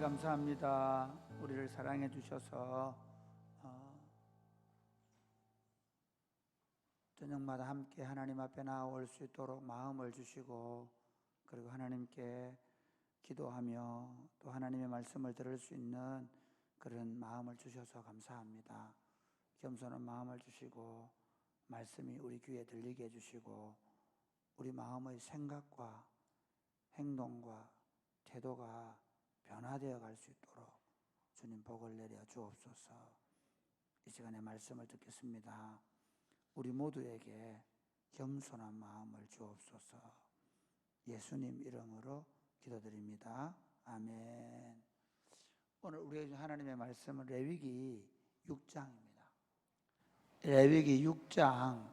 감사합니다. 우리를 사랑해 주셔서 저녁마다 함께 하나님 앞에 나아올 수 있도록 마음을 주시고, 그리고 하나님께 기도하며 또 하나님의 말씀을 들을 수 있는 그런 마음을 주셔서 감사합니다. 겸손한 마음을 주시고 말씀이 우리 귀에 들리게 해주시고 우리 마음의 생각과 행동과 태도가 변화되어 갈 수 있도록 주님 복을 내려 주옵소서. 이 시간에 말씀을 듣겠습니다. 우리 모두에게 겸손한 마음을 주옵소서. 예수님 이름으로 기도드립니다. 아멘. 오늘 우리 하나님의 말씀은 레위기 6장입니다. 레위기 6장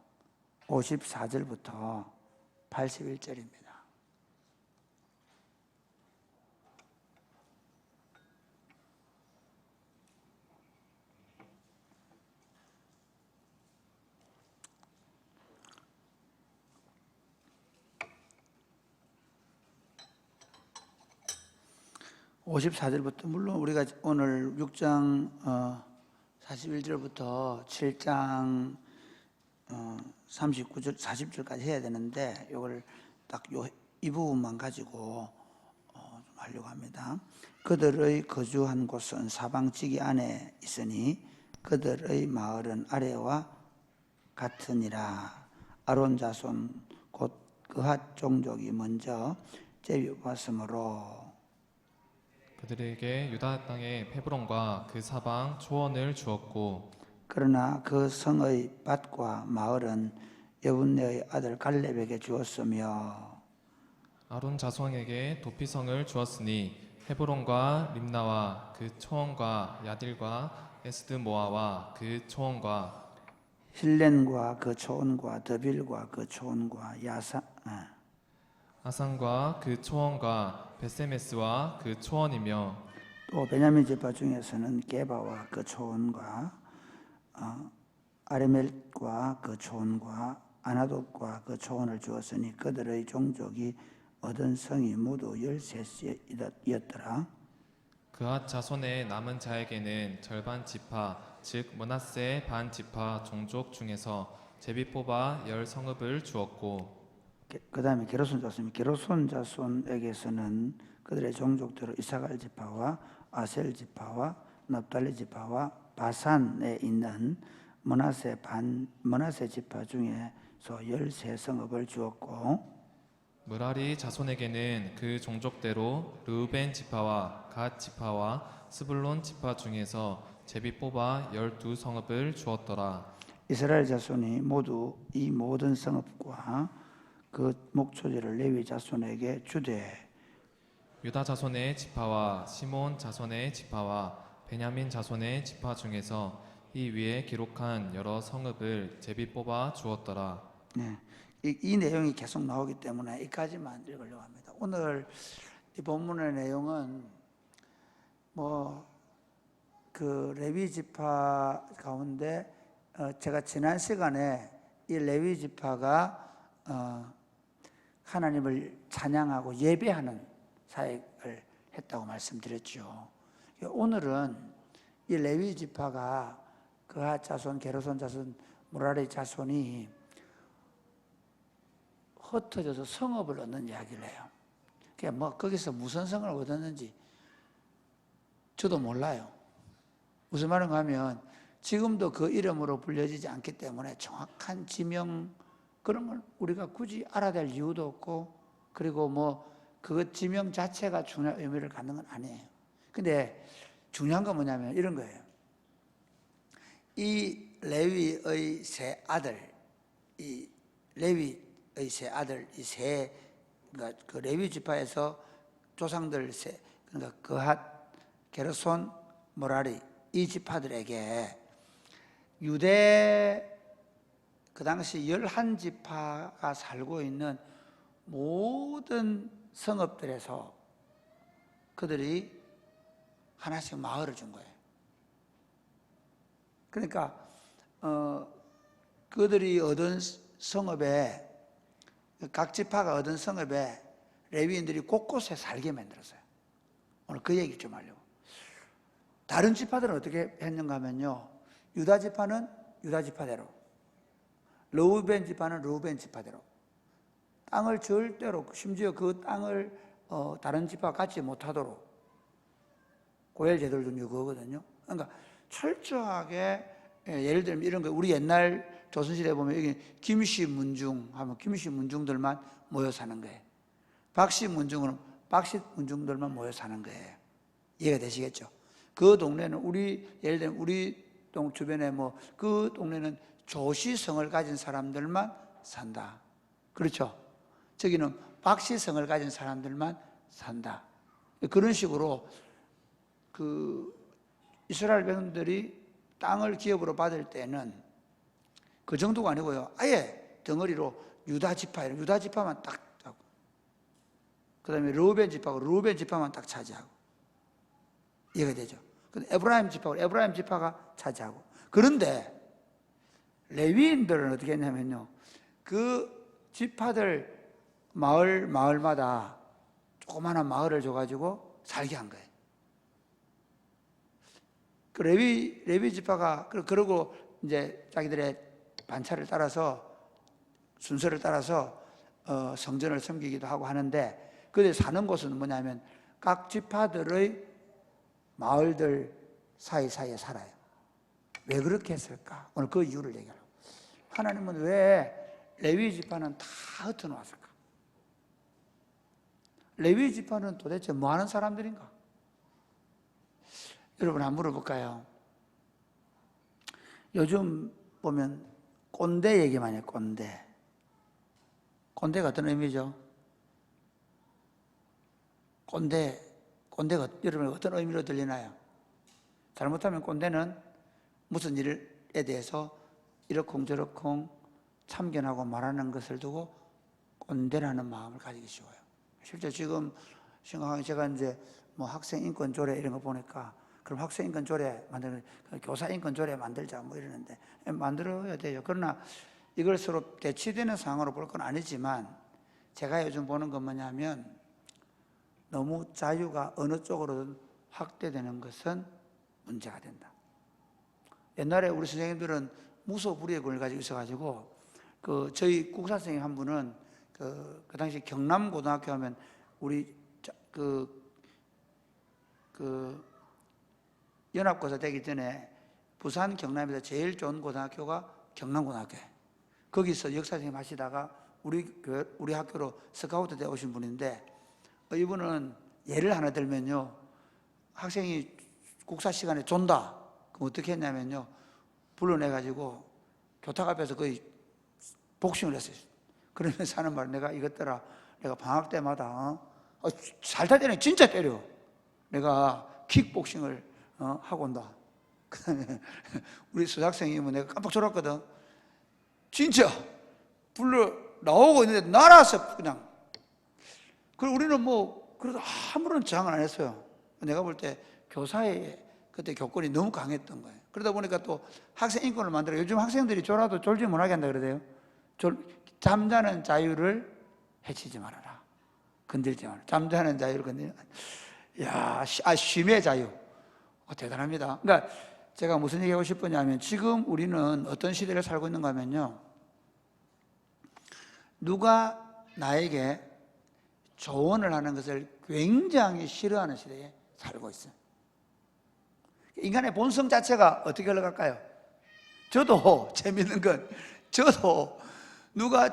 54절부터 81절입니다. 54절부터, 물론 우리가 오늘 6장 41절부터 7장 39절, 40절까지 해야 되는데 이걸 딱 이 부분만 가지고 좀 하려고 합니다. 그들의 거주한 곳은 사방지기 안에 있으니 그들의 마을은 아래와 같으니라. 아론 자손 곧 그핫 종족이 먼저 제비뽑았으므로 그들에게 유다 땅의 헤브론과 그 사방 초원을 주었고, 그러나 그 성의 밭과 마을은 여분네의 아들 갈렙에게 주었으며 아론 자손에게 도피성을 주었으니 헤브론과 림나와 그 초원과 야딜과 에스드모아와 그 초원과 힐렌과 그 초원과 더빌과 그 초원과 아산과 그 초원과 베세메스와 그 초원이며, 또 베냐민 지파 중에서는 게바와 그 초원과 아레멜과 그 초원과 아나돗과 그 초원을 주었으니 그들의 종족이 얻은 성이 모두 13이었더라. 그앗 자손의 남은 자에게는 절반 지파 즉 므낫세 반 지파 종족 중에서 제비 뽑아 10성읍을 주었고, 그 다음에 게르손 자손이 게르손 자손에게서는 그들의 종족대로 이사갈 지파와 아셀 지파와 납달리 지파와 바산에 있는 므낫세 지파 중에서 13성읍을 주었고, 무라리 자손에게는 그 종족대로 르우벤 지파와 갓 지파와 스불론 지파 중에서 제비 뽑아 12성읍을 주었더라. 이스라엘 자손이 모두 이 모든 성읍과 그 목초지를 레위 자손에게 주되 유다 자손의 지파와 시몬 자손의 지파와 베냐민 자손의 지파 중에서 이 위에 기록한 여러 성읍을 제비 뽑아 주었더라. 네. 이 내용이 계속 나오기 때문에 이까지만 읽으려고 합니다. 오늘 이 본문의 내용은 그 레위 지파 가운데 제가 지난 시간에 이 레위 지파가 하나님을 찬양하고 예배하는 사역을 했다고 말씀드렸죠. 오늘은 이 레위 지파가 그핫 자손, 게르손 자손, 무라리 자손이 흩어져서 성읍을 얻는 이야기를 해요. 거기서 무슨 성을 얻었는지 저도 몰라요. 무슨 말인가 하면 지금도 그 이름으로 불려지지 않기 때문에 정확한 지명 그런 걸 우리가 굳이 알아야 될 이유도 없고, 그리고 그 지명 자체가 중요한 의미를 갖는 건 아니에요. 근데 중요한 건 뭐냐면 이런 거예요. 이 레위의 세 아들, 그러니까 그 레위 지파에서 조상들 그러니까 그핫, 게르손, 무라리 이 지파들에게 유대 그 당시 11지파가 살고 있는 모든 성읍들에서 그들이 하나씩 마을을 준 거예요. 그러니까 그들이 얻은 성읍에, 각 지파가 얻은 성읍에 레위인들이 곳곳에 살게 만들었어요. 오늘 그 얘기 좀 하려고. 다른 지파들은 어떻게 했는가 하면요, 유다 지파는 유다 지파대로, 르우벤 지파는 르우벤 지파대로 땅을 절대로, 심지어 그 땅을 다른 지파가 갖지 못하도록 고엘 제도를 둔 게 그거거든요. 그러니까 철저하게, 예를 들면 이런 거, 우리 옛날 조선시대에 보면 여기 김씨 문중 하면 김씨 문중들만 모여 사는 거예요. 박씨 문중은 박씨 문중들만 모여 사는 거예요. 이해가 되시겠죠? 그 동네는 예를 들면 우리 동 주변에 그 동네는 조씨성을 가진 사람들만 산다. 그렇죠? 저기는 박씨성을 가진 사람들만 산다. 그런 식으로 그 이스라엘 백성들이 땅을 기업으로 받을 때는 그 정도가 아니고요, 아예 덩어리로 유다 지파만 딱 하고, 그 다음에 르우벤 지파만 딱 차지하고. 이해가 되죠? 근데 에브라임 지파가 차지하고. 그런데 레위인들은 어떻게 했냐면요, 그 지파들 마을마다 조그마한 마을을 줘가지고 살게 한 거예요. 그 레위 지파가 그러고 이제 자기들의 반차를 따라서, 순서를 따라서 성전을 섬기기도 하고 하는데, 그들 사는 곳은 뭐냐면 각 지파들의 마을들 사이사이에 살아요. 왜 그렇게 했을까? 오늘 그 이유를 얘기하려고. 하나님은 왜 레위 지파는 다 흩어놓았을까? 레위 지파는 도대체 뭐 하는 사람들인가? 여러분 한번 물어볼까요? 요즘 보면 꼰대 얘기만 해요. 꼰대가 어떤 의미죠? 꼰대가 여러분 어떤 의미로 들리나요? 잘못하면 꼰대는 무슨 일에 대해서 이러쿵저러쿵 참견하고 말하는 것을 두고 꼰대라는 마음을 가지기 쉬워요. 실제 지금 생각하면 제가 이제 학생 인권 조례 이런 거 보니까, 그럼 학생 인권 조례 만드는, 교사 인권 조례 만들자 이러는데 만들어야 돼요. 그러나 이걸 서로 대치되는 상황으로 볼 건 아니지만, 제가 요즘 보는 건 뭐냐면, 너무 자유가 어느 쪽으로든 확대되는 것은 문제가 된다. 옛날에 우리 선생님들은 무소불위의 권을 가지고 있어가지고, 저희 국사 선생님 한 분은 그 당시 경남고등학교 하면 우리 연합고사 되기 전에 부산 경남에서 제일 좋은 고등학교가 경남고등학교예요. 거기서 역사 선생님 하시다가 우리 학교로 스카우트 되어 오신 분인데, 이분은 예를 하나 들면요, 학생이 국사 시간에 존다. 그럼 어떻게 했냐면요, 불러내가지고 교탁 앞에서 거의 복싱을 했어요. 그러면서 하는 말, 내가 이것들아, 내가 방학 때마다 살다 때려, 진짜 때려. 내가 킥복싱을 하고 온다. 그 다음에 우리 수학생이 내가 깜빡 졸았거든. 진짜 불러 나오고 있는데 날아서 그냥. 그리고 우리는 그래도 아무런 저항을 안 했어요. 내가 볼 때 교사의 그때 교권이 너무 강했던 거예요. 그러다 보니까 또 학생 인권을 만들어. 요즘 학생들이 졸아도 졸지 못하게 한다 그러대요. 잠자는 자유를 해치지 말아라. 건들지 마라. 잠자는 자유를 건들지 마라. 쉼의 자유. 대단합니다. 그러니까 제가 무슨 얘기하고 싶으냐면, 지금 우리는 어떤 시대를 살고 있는가 하면요, 누가 나에게 조언을 하는 것을 굉장히 싫어하는 시대에 살고 있어요. 인간의 본성 자체가 어떻게 흘러갈까요? 저도 재밌는 건, 저도 누가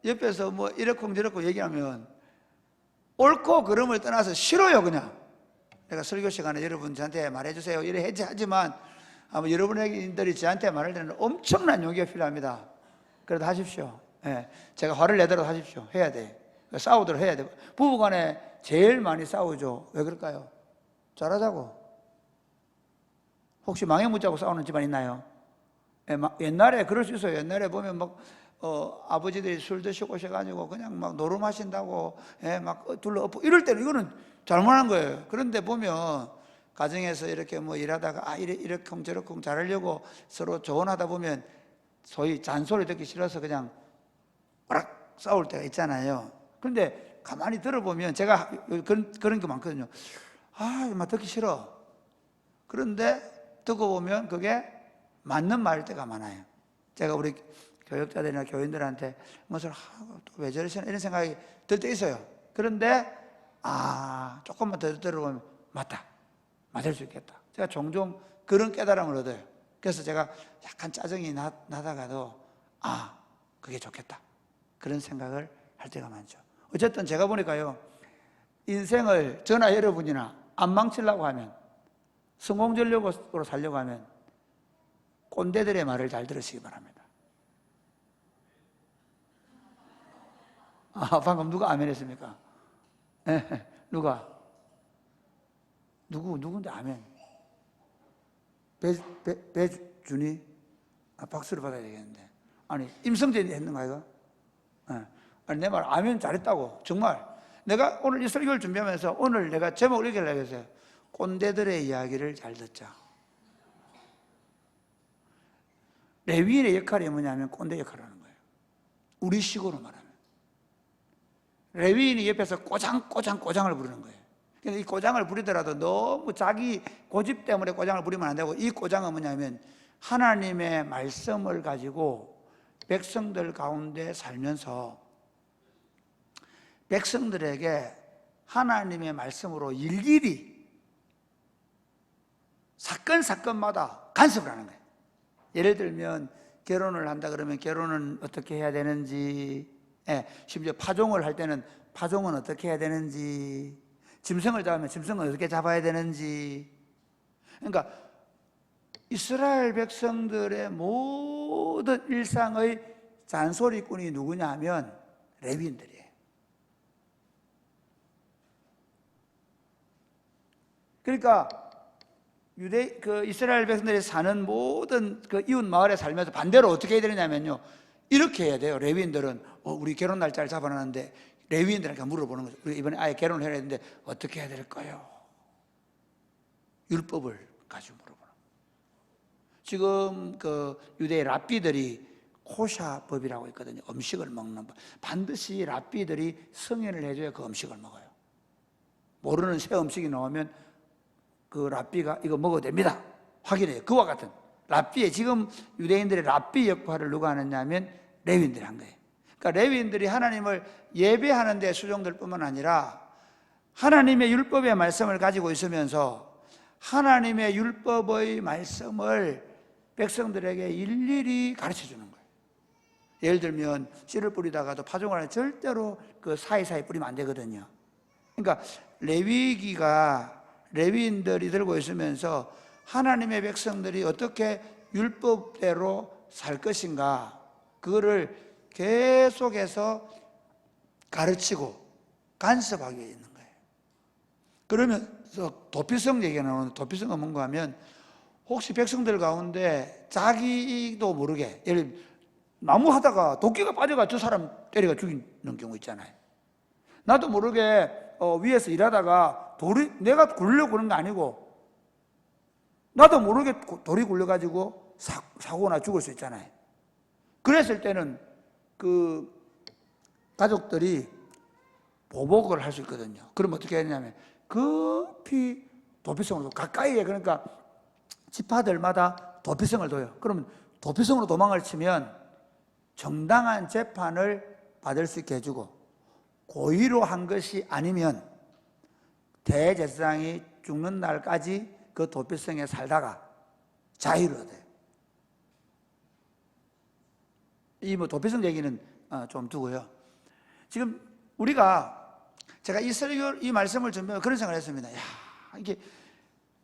옆에서 이렇쿵저렇쿵 얘기하면 옳고 그름을 떠나서 싫어요. 그냥 내가 설교 시간에 여러분 저한테 말해주세요 이래 하지만, 아마 여러분들이 저한테 말할 때는 엄청난 용기가 필요합니다. 그래도 하십시오. 제가 화를 내더라도 하십시오. 해야 돼. 싸우도록 해야 돼. 부부간에 제일 많이 싸우죠. 왜 그럴까요? 잘하자고. 혹시 망해 묻자고 싸우는 집안 있나요? 옛날에 그럴 수 있어요. 옛날에 보면 아버지들이 술 드시고 오셔가지고 그냥 노름하신다고 둘러 엎고 이럴 때는 이거는 잘못한 거예요. 그런데 보면 가정에서 이렇게 일하다가 이렇쿵 저렇쿵 잘하려고 서로 조언하다 보면 소위 잔소리 듣기 싫어서 그냥 오락 싸울 때가 있잖아요. 그런데 가만히 들어보면 제가 그런 게 많거든요. 막 듣기 싫어. 그런데 듣고 보면 그게 맞는 말일 때가 많아요. 제가 우리 교역자들이나 교인들한테 무엇을 하고 또 왜 저러시나 이런 생각이 들 때 있어요. 그런데 조금만 더 들어보면 맞을 수 있겠다. 제가 종종 그런 깨달음을 얻어요. 그래서 제가 약간 짜증이 나다가도 그게 좋겠다, 그런 생각을 할 때가 많죠. 어쨌든 제가 보니까요, 인생을 저나 여러분이나 안 망치려고 하면, 성공전력으로 살려고 하면 꼰대들의 말을 잘 들으시기 바랍니다. 방금 누가 아멘 했습니까? 누가? 누군데 아멘? 배준이? 박수를 받아야 되겠는데. 아니, 임성진이 했는가, 이거? 아니, 내 말 아멘 잘했다고. 정말. 내가 오늘 이 설교를 준비하면서 오늘 내가 제목을 이렇게 하려고 했어요. 꼰대들의 이야기를 잘 듣자. 레위인의 역할이 뭐냐면 꼰대 역할을 하는 거예요. 우리식으로 말하면. 레위인이 옆에서 꼬장을 부르는 거예요. 근데 이 꼬장을 부리더라도 너무 자기 고집 때문에 꼬장을 부리면 안 되고, 이 꼬장은 뭐냐면 하나님의 말씀을 가지고 백성들 가운데 살면서 백성들에게 하나님의 말씀으로 일일이 사건마다 간섭을 하는 거예요. 예를 들면 결혼을 한다 그러면 결혼은 어떻게 해야 되는지, 심지어 파종을 할 때는 파종은 어떻게 해야 되는지, 짐승을 잡으면 짐승은 어떻게 잡아야 되는지. 그러니까 이스라엘 백성들의 모든 일상의 잔소리꾼이 누구냐 하면 레위인들이에요. 그러니까 이스라엘 백성들이 사는 모든 그 이웃 마을에 살면서 반대로 어떻게 해야 되냐면요, 이렇게 해야 돼요. 레위인들은 우리 결혼 날짜를 잡아놨는데 레위인들한테 물어보는 거죠. 우리 이번에 아예 결혼을 해야 되는데 어떻게 해야 될까요? 율법을 가지고 물어보는. 지금 그 유대의 랍비들이 코샤법이라고 있거든요. 음식을 먹는 법. 반드시 랍비들이 승인을 해줘야 그 음식을 먹어요. 모르는 새 음식이 나오면 그 랍비가 이거 먹어도 됩니다, 확인해요. 그와 같은 랍비의, 지금 유대인들의 랍비 역할을 누가 하느냐 하면 레위인들이 한 거예요. 그러니까 레위인들이 하나님을 예배하는 데 수종될 뿐만 아니라 하나님의 율법의 말씀을 가지고 있으면서 하나님의 율법의 말씀을 백성들에게 일일이 가르쳐 주는 거예요. 예를 들면 씨를 뿌리다가도 파종을 하면 절대로 그 사이사이 뿌리면 안 되거든요. 그러니까 레위인들이 들고 있으면서 하나님의 백성들이 어떻게 율법대로 살 것인가, 그거를 계속해서 가르치고 간섭하게 있는 거예요. 그러면서 도피성 얘기가 나오는데, 도피성은 뭔가 하면 혹시 백성들 가운데 자기도 모르게, 예를 들면 나무 하다가 도끼가 빠져가 저 사람 때려가 죽이는 경우 있잖아요. 나도 모르게 위에서 일하다가 내가 굴려고 그런 거 아니고 나도 모르게 돌이 굴려가지고 사고나 죽을 수 있잖아요. 그랬을 때는 그 가족들이 보복을 할 수 있거든요. 그럼 어떻게 했냐면 급히 도피성으로 가까이에, 그러니까 지파들마다 도피성을 둬요. 그러면 도피성으로 도망을 치면 정당한 재판을 받을 수 있게 해주고, 고의로 한 것이 아니면 대제사장이 죽는 날까지 그 도피성에 살다가 자유를 얻어요. 이 도피성 얘기는 좀 두고요. 지금 제가 이 말씀을 준비하면 그런 생각을 했습니다. 이게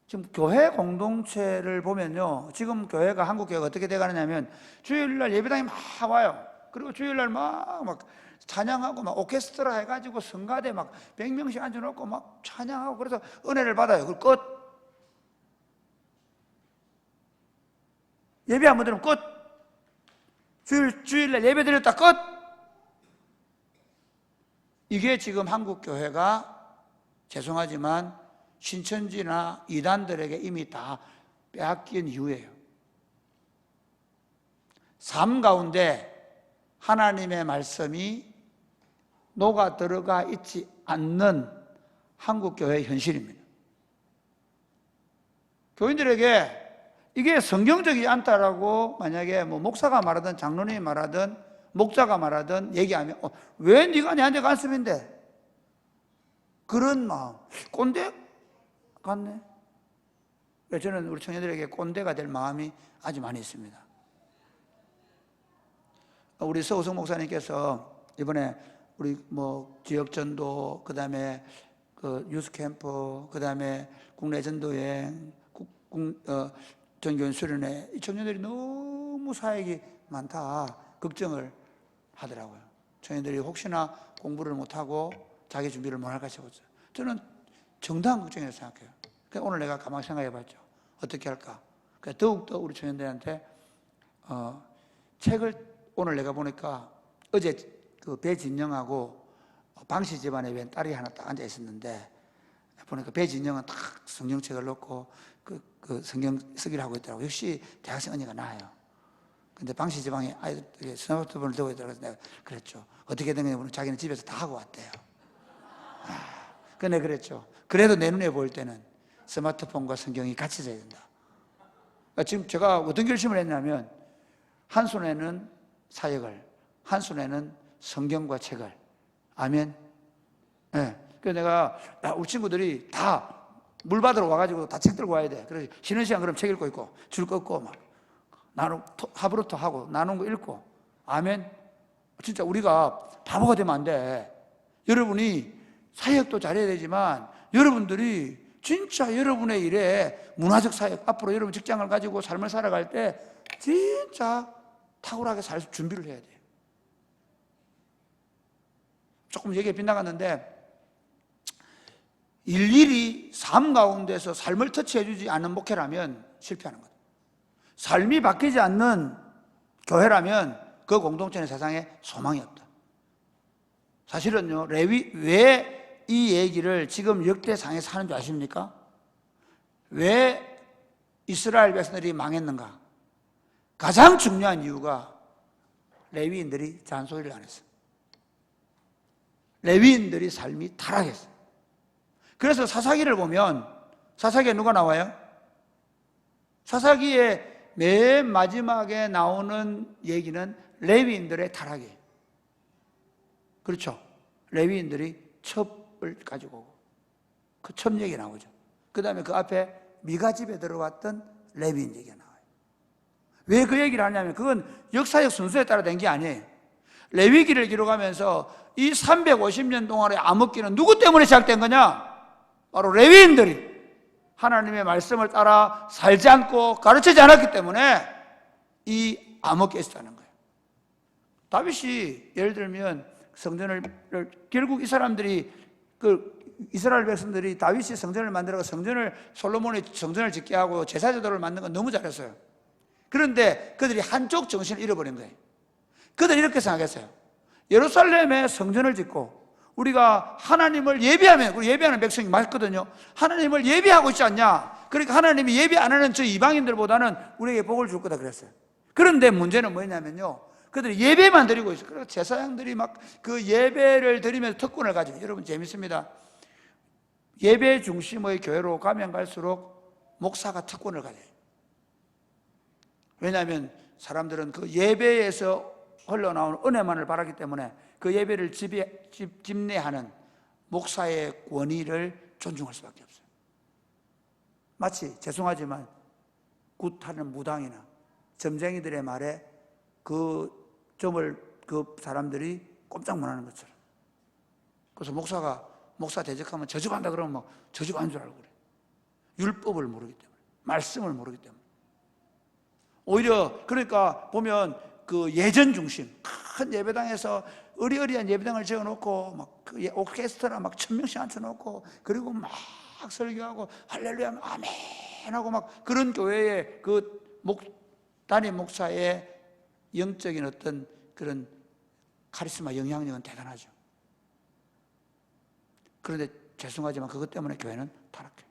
지금 교회 공동체를 보면요, 지금 교회가, 한국 교회가 어떻게 돼가느냐면 주일날 예배당에 막 와요. 그리고 주일날 막 찬양하고 막 오케스트라 해가지고 성가대 막 100명씩 앉혀놓고 막 찬양하고, 그래서 은혜를 받아요. 그리고 끝. 예배 한번 들으면 끝. 주일날 예배 드렸다 끝. 이게 지금 한국 교회가, 죄송하지만 신천지나 이단들에게 이미 다 빼앗긴 이유예요. 삶 가운데 하나님의 말씀이 녹아 들어가 있지 않는 한국 교회의 현실입니다. 교인들에게 이게 성경적이지 않다라고 만약에 뭐 목사가 말하든 장로님이 말하든 목자가 말하든 얘기하면 왜 네가 내한테 간섭인데? 그런 마음, 꼰대 같네. 저는 우리 청년들에게 꼰대가 될 마음이 아주 많이 있습니다. 우리 서우성 목사님께서 이번에 우리 뭐 지역 전도, 그다음에 그 유스 캠프, 그다음에 국내 전도 여행, 전교원 수련회, 이 청년들이 너무 사역이 많다 걱정을 하더라고요. 청년들이 혹시나 공부를 못하고 자기 준비를 못할까 싶었어요. 저는 정당한 걱정이라고 생각해요. 그러니까 오늘 내가 가만히 생각해 봤죠. 어떻게 할까? 그러니까 더욱더 우리 청년들한테 책을, 오늘 내가 보니까 어제 그 배진영하고 방씨 집안에 웬 딸이 하나 딱 앉아 있었는데 보니까 배진영은 딱 성경책을 놓고 그 성경 쓰기를 하고 있더라고요. 역시 대학생 언니가 나아요. 근데 방씨 집안에 아이들이 스마트폰을 들고 있더라고요. 내가 그랬죠. 어떻게 된 거냐면 자기는 집에서 다 하고 왔대요. 근데 그랬죠. 그래도 내 눈에 보일 때는 스마트폰과 성경이 같이 있어야 된다. 그러니까 지금 제가 어떤 결심을 했냐면 한 손에는 사역을, 한 손에는 성경과 책을. 아멘. 네. 그래서 내가 우리 친구들이 다 물 받으러 와가지고 다 책 들고 와야 돼. 그래서 쉬는 시간 그럼 책 읽고 있고 줄 긋고 막 하브루토 하고 나눈 거 읽고. 아멘. 진짜 우리가 바보가 되면 안 돼. 여러분이 사역도 잘해야 되지만 여러분들이 진짜 여러분의 일에 문화적 사역, 앞으로 여러분 직장을 가지고 삶을 살아갈 때 진짜 탁월하게 살 준비를 해야 돼요. 조금 얘기가 빗나갔는데 일일이 삶 가운데서 삶을 터치해주지 않는 목회라면 실패하는 거예요. 삶이 바뀌지 않는 교회라면 그 공동체는 세상에 소망이 없다. 사실은요, 레위 왜 이 얘기를 지금 역대상에서 하는 줄 아십니까? 왜 이스라엘 백성들이 망했는가? 가장 중요한 이유가 레위인들이 잔소리를 안 했어요. 레위인들이 삶이 타락했어요. 그래서 사사기를 보면 사사기에 누가 나와요? 사사기의 맨 마지막에 나오는 얘기는 레위인들의 타락이에요. 그렇죠? 레위인들이 첩을 가지고 오고 그 첩 얘기 나오죠. 그 다음에 그 앞에 미가 집에 들어왔던 레위인 얘기가 나와요. 왜 그 얘기를 하냐면 그건 역사적 순서에 따라 된 게 아니에요. 레위기를 기록하면서 이 350년 동안의 암흑기는 누구 때문에 시작된 거냐? 바로 레위인들이 하나님의 말씀을 따라 살지 않고 가르치지 않았기 때문에 이 암흑기가 있었다는 거예요. 다윗이 예를 들면 성전을 결국 이 사람들이 이스라엘 백성들이 다윗이 성전을 만들어서 솔로몬이 성전을 짓게 하고 제사제도를 만든 건 너무 잘했어요. 그런데 그들이 한쪽 정신을 잃어버린 거예요. 그들이 이렇게 생각했어요. 예루살렘에 성전을 짓고 우리가 하나님을 예배하면, 우리 예배하는 백성이 많거든요. 하나님을 예배하고 있지 않냐? 그러니까 하나님이 예배 안 하는 저 이방인들보다는 우리에게 복을 줄 거다 그랬어요. 그런데 문제는 뭐냐면요, 그들이 예배만 드리고 있어요. 그래서 제사장들이 막 그 예배를 드리면서 특권을 가지고, 여러분 재밌습니다. 예배 중심의 교회로 가면 갈수록 목사가 특권을 가져요. 왜냐하면 사람들은 그 예배에서 흘러나오는 은혜만을 바라기 때문에 그 예배를 집례하는 목사의 권위를 존중할 수밖에 없어요. 마치 죄송하지만 굿하는 무당이나 점쟁이들의 말에 그 점을 그 사람들이 꼼짝 못하는 것처럼. 그래서 목사 대적하면 저주한다 그러면 막 저주한 줄 알고 그래요. 율법을 모르기 때문에, 말씀을 모르기 때문에. 오히려 그러니까 보면 그 예전 중심, 큰 예배당에서 의리의리한 예배당을 지어놓고 막 그 오케스트라 막 1000명씩 앉혀놓고 그리고 막 설교하고 할렐루야 아멘 하고 막 그런 교회의 그 담임 목사의 영적인 어떤 그런 카리스마 영향력은 대단하죠. 그런데 죄송하지만 그것 때문에 교회는 타락해요.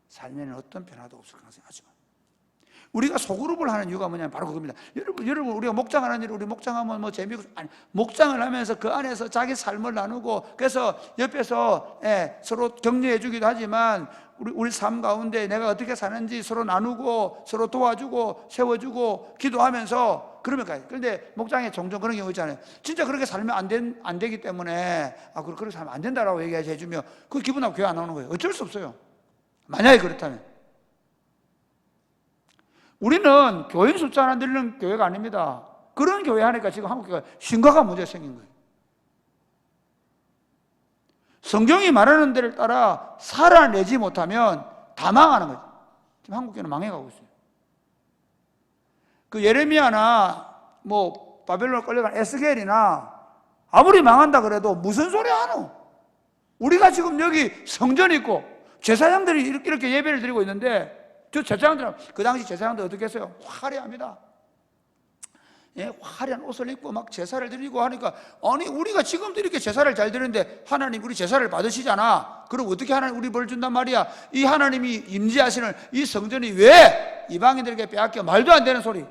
삶에는 어떤 변화도 없을 가능성이 하지만 우리가 소그룹을 하는 이유가 뭐냐면 바로 그겁니다. 여러분 우리가 목장하는 일, 우리 목장하면 뭐 재미고, 아니, 목장을 하면서 그 안에서 자기 삶을 나누고, 그래서 옆에서 서로 격려해 주기도 하지만 우리 삶 가운데 내가 어떻게 사는지 서로 나누고 서로 도와주고 세워주고 기도하면서 그러면 가요. 그런데 목장에 종종 그런 경우 있잖아요. 진짜 그렇게 살면 안 되기 때문에 그렇게 살면 안 된다라고 얘기해 주면 그 기분 나쁘고 교회 안 오는 거예요. 어쩔 수 없어요. 만약에 그렇다면. 우리는 교인 숫자 하나 늘리는 교회가 아닙니다. 그런 교회 하니까 지금 한국교회가 심각한 문제가 생긴 거예요. 성경이 말하는 데를 따라 살아내지 못하면 다 망하는 거죠. 지금 한국교회는 망해가고 있어요. 그 예레미야나 뭐 바벨론 끌려간 에스겔이나 아무리 망한다 그래도 무슨 소리 하노? 우리가 지금 여기 성전 있고 제사장들이 이렇게 예배를 드리고 있는데, 저 제사장들은 그 당시 제사장들 어떻게 했어요? 화려합니다. 화려한 옷을 입고 막 제사를 드리고 하니까, 아니 우리가 지금도 이렇게 제사를 잘 드리는데 하나님 우리 제사를 받으시잖아. 그럼 어떻게 하나님 우리 벌 준단 말이야? 이 하나님이 임재하시는 이 성전이 왜 이방인들에게 빼앗겨? 말도 안 되는 소리.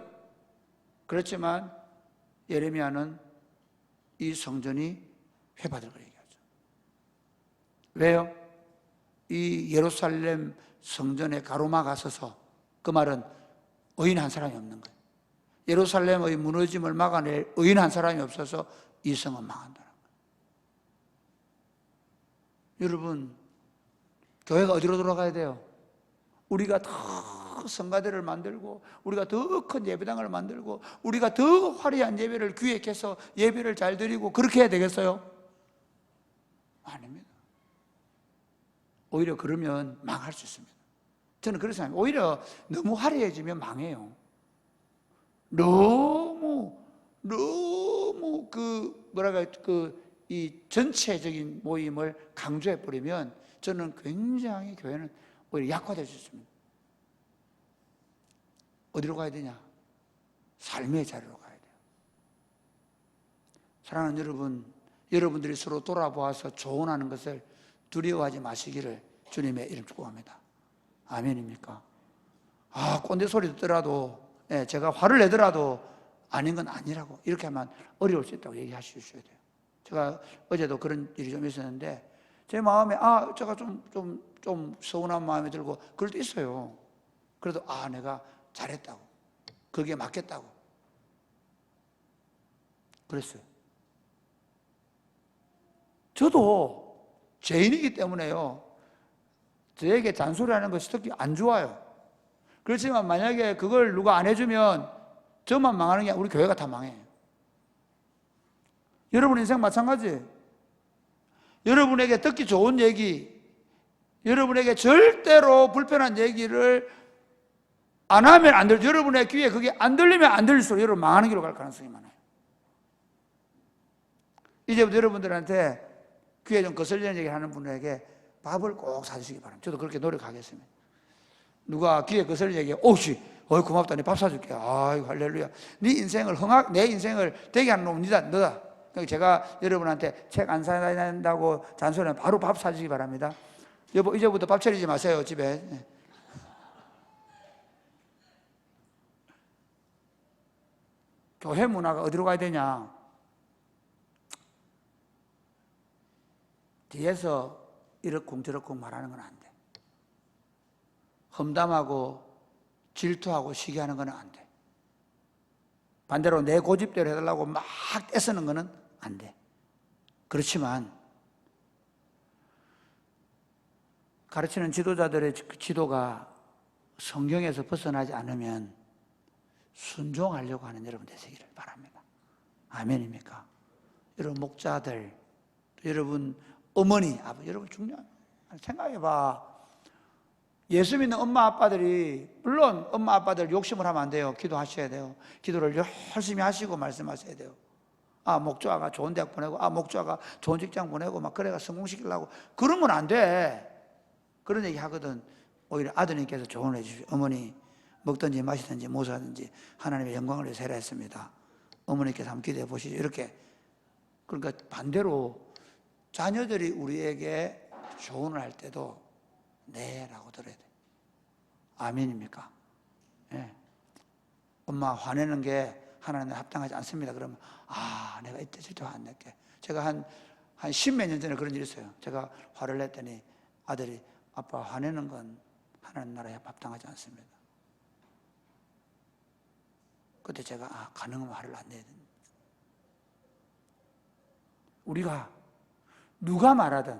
그렇지만 예레미야는 이 성전이 회받을 걸 얘기하죠. 왜요? 이 예루살렘 성전에 가로막아 서서, 그 말은 의인 한 사람이 없는 거예요. 예루살렘의 무너짐을 막아낼 의인 한 사람이 없어서 이 성은 망한다는 거예요. 여러분, 교회가 어디로 돌아가야 돼요? 우리가 더 성가대를 만들고, 우리가 더 큰 예배당을 만들고, 우리가 더 화려한 예배를 기획해서 예배를 잘 드리고 그렇게 해야 되겠어요? 아닙니다. 오히려 그러면 망할 수 있습니다. 저는 그래서 생각합니다. 오히려 너무 화려해지면 망해요. 너무 이 전체적인 모임을 강조해 버리면 저는 굉장히 교회는 오히려 약화될 수 있습니다. 어디로 가야 되냐? 삶의 자리로 가야 돼요. 사랑하는 여러분, 여러분들이 서로 돌아보아서 조언하는 것을 두려워하지 마시기를 주님의 이름 축복합니다. 아멘입니까? 꼰대 소리 듣더라도, 제가 화를 내더라도 아닌 건 아니라고, 이렇게 하면 어려울 수 있다고 얘기하셔야 돼요. 제가 어제도 그런 일이 좀 있었는데, 제 마음에 제가 좀 서운한 마음이 들고 그럴 때 있어요. 그래도 내가 잘했다고, 거기에 맞겠다고 그랬어요. 저도 죄인이기 때문에요, 저에게 잔소리하는 것이 특히 안 좋아요. 그렇지만 만약에 그걸 누가 안 해주면 저만 망하는 게 아니라 우리 교회가 다 망해요. 여러분 인생 마찬가지. 여러분에게 듣기 좋은 얘기, 여러분에게 절대로 불편한 얘기를 안 하면 안 들죠. 여러분의 귀에 그게 안 들리면 안 들릴수록 여러분 망하는 길로 갈 가능성이 많아요. 이제부터 여러분들한테 귀에 좀 거슬리는 얘기 하는 분에게 밥을 꼭 사주시기 바랍니다. 저도 그렇게 노력하겠습니다. 누가 귀에 거슬리는 얘기, 고맙다, 내 밥 사줄게. 아이고, 할렐루야. 내 인생을 되게 하는 놈은 너다. 그러니까 제가 여러분한테 책 안 사야 된다고 잔소리하면 바로 밥 사주시기 바랍니다. 여보, 이제부터 밥 차리지 마세요, 집에. 교회 문화가 어디로 가야 되냐? 뒤에서 이렇쿵저렇쿵 말하는 건 안 돼. 험담하고 질투하고 시기하는 건 안 돼. 반대로 내 고집대로 해달라고 막 떼쓰는 거는 안 돼. 그렇지만 가르치는 지도자들의 지도가 성경에서 벗어나지 않으면 순종하려고 하는 여러분 되시기를 바랍니다. 아멘입니까? 여러분 목자들, 여러분 어머니, 아버지, 여러분 중요한, 생각해봐. 예수 믿는 엄마 아빠들이, 물론 엄마 아빠들 욕심을 하면 안 돼요. 기도하셔야 돼요. 기도를 열심히 하시고 말씀하셔야 돼요. 목자가 좋은 대학 보내고, 목자가 좋은 직장 보내고 막 그래가 성공시키려고 그런 건 안 돼. 그런 얘기 하거든. 오히려 아드님께서 조언해 주십시오. 어머니, 먹든지 마시든지 뭐 사든지 하나님의 영광을 위해서 해라 했습니다. 어머니께서 한번 기도해 보시죠. 이렇게. 그러니까 반대로 자녀들이 우리에게 조언을 할 때도 네 라고 들어야 돼. 아멘입니까? 네. 엄마 화내는 게 하나님에 합당하지 않습니다. 그러면 내가 이때 절대 화 안 낼게. 제가 한 10몇 년 전에 그런 일이 있어요. 제가 화를 냈더니 아들이 아빠 화내는 건 하나님 나라에 합당하지 않습니다. 그때 제가 가능하면 화를 안 내야 된다. 우리가 누가 말하든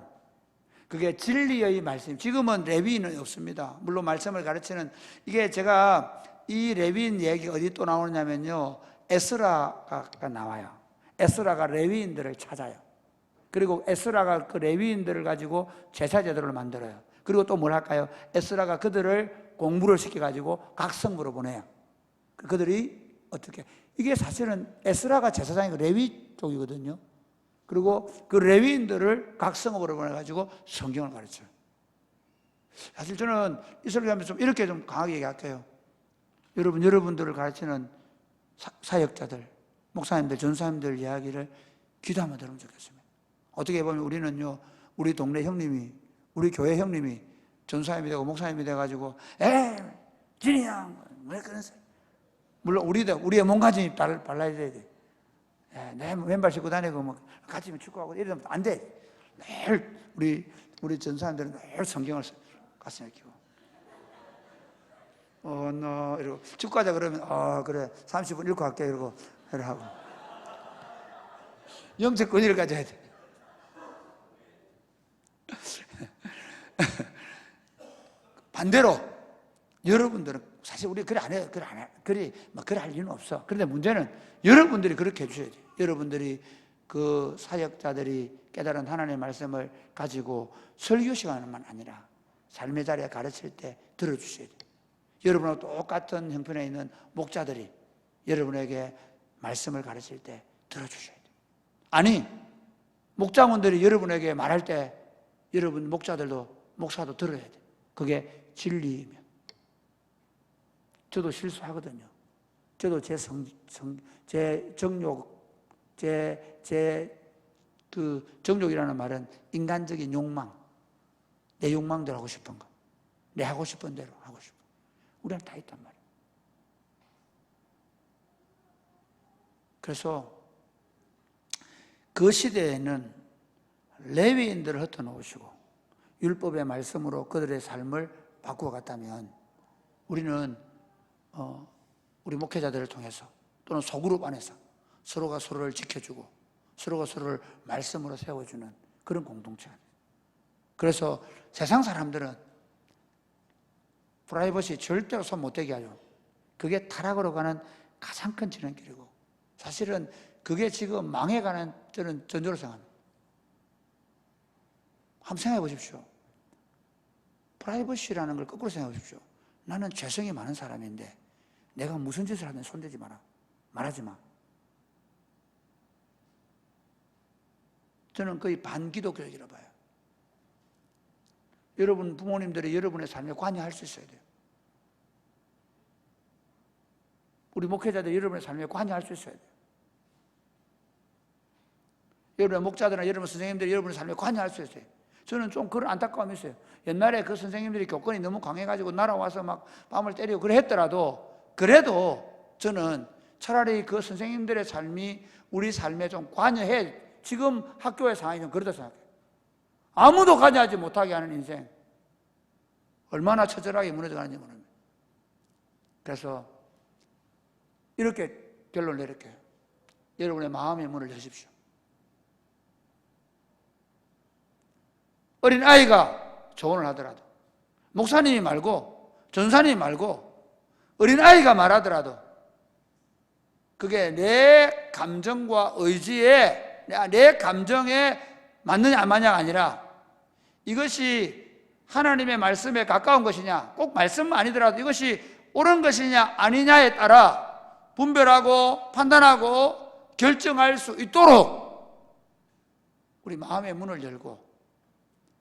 그게 진리의 말씀. 지금은 레위인은 없습니다. 물론 말씀을 가르치는 이게 제가 이 레위인 얘기 어디 또 나오냐면요, 에스라가 나와요. 에스라가 레위인들을 찾아요. 그리고 에스라가 그 레위인들을 가지고 제사 제도를 만들어요. 그리고 또 뭘 할까요? 에스라가 그들을 공부를 시켜가지고 각 성부로 보내요. 그들이 어떻게, 이게 사실은 에스라가 제사장이고 레위 쪽이거든요. 그리고 그 레위인들을 각 성읍으로 보내가지고 성경을 가르쳐요. 사실 저는 이 설교하면서 좀 이렇게 좀 강하게 얘기할게요. 여러분들을 가르치는 사역자들, 목사님들, 전사님들 이야기를 귀도 한번 들으면 좋겠습니다. 어떻게 보면 우리는요, 우리 동네 형님이, 우리 교회 형님이 전사님이 되고 목사님이 돼가지고 진이 형, 왜 그러세요? 물론 우리의 몸가짐이 발라야 돼. 내 왼발 씻고 다니고 뭐 같이 축구하고 이러면 안 돼. 매일 우리 전사님들은 매일 성경을 가슴에 끼고 너 이러고 축구하자 그러면 그래 30분 읽고 갈게 이러고 하고 영적 권위를 가져야 돼. 반대로 여러분들은 사실 우리 그래 안 해요. 그래 할 이유는 없어. 그런데 문제는 여러분들이 그렇게 해주셔야 돼요. 여러분들이 그 사역자들이 깨달은 하나님의 말씀을 가지고 설교 시간만 아니라 삶의 자리에 가르칠 때 들어주셔야 돼요. 여러분하고 똑같은 형편에 있는 목자들이 여러분에게 말씀을 가르칠 때 들어주셔야 돼요. 아니, 목자분들이 여러분에게 말할 때 여러분 목사도 들어야 돼요. 그게 진리이면. 저도 실수하거든요. 저도 제 정욕, 그 정욕이라는 말은 인간적인 욕망, 내 욕망대로 하고 싶은 거, 내 하고 싶은 대로 하고 싶은 거. 우리는 다 있단 말이에요. 그래서 그 시대에는 레위인들을 흩어놓으시고 율법의 말씀으로 그들의 삶을 바꾸어 갔다면 우리는 우리 목회자들을 통해서 또는 소그룹 안에서 서로가 서로를 지켜주고 서로가 서로를 말씀으로 세워주는 그런 공동체가 돼요. 그래서 세상 사람들은 프라이버시 절대로 손 못대게 하죠. 그게 타락으로 가는 가장 큰 지름길이고 사실은 그게 지금 망해가는 저는 전조로 생각합니다. 한번 생각해 보십시오. 프라이버시라는 걸 거꾸로 생각해 보십시오. 나는 죄성이 많은 사람인데 내가 무슨 짓을 하든 손대지 마라. 말하지 마. 저는 거의 반기독교적이라 봐요. 여러분 부모님들이 여러분의 삶에 관여할 수 있어야 돼요. 우리 목회자들이 여러분의 삶에 관여할 수 있어야 돼요. 여러분의 목자들이나 여러분 선생님들이 여러분의 삶에 관여할 수 있어요. 저는 좀 그런 안타까움이 있어요. 옛날에 그 선생님들이 교권이 너무 강해가지고 날아와서 막 뺨을 때리고 그래도 저는 차라리 그 선생님들의 삶이 우리 삶에 좀 관여해. 지금 학교의 상황이 좀 그렇다 생각해요. 아무도 관여하지 못하게 하는 인생. 얼마나 처절하게 무너져가는지 모릅니다. 그래서 이렇게 결론을 내릴게요. 여러분의 마음의 문을 여십시오. 어린 아이가 조언을 하더라도 목사님이 말고 전사님이 말고 어린 아이가 말하더라도 그게 내 감정과 의지에 내 감정에 맞느냐 안 맞냐가 아니라 이것이 하나님의 말씀에 가까운 것이냐 꼭 말씀만 아니더라도 이것이 옳은 것이냐 아니냐에 따라 분별하고 판단하고 결정할 수 있도록 우리 마음의 문을 열고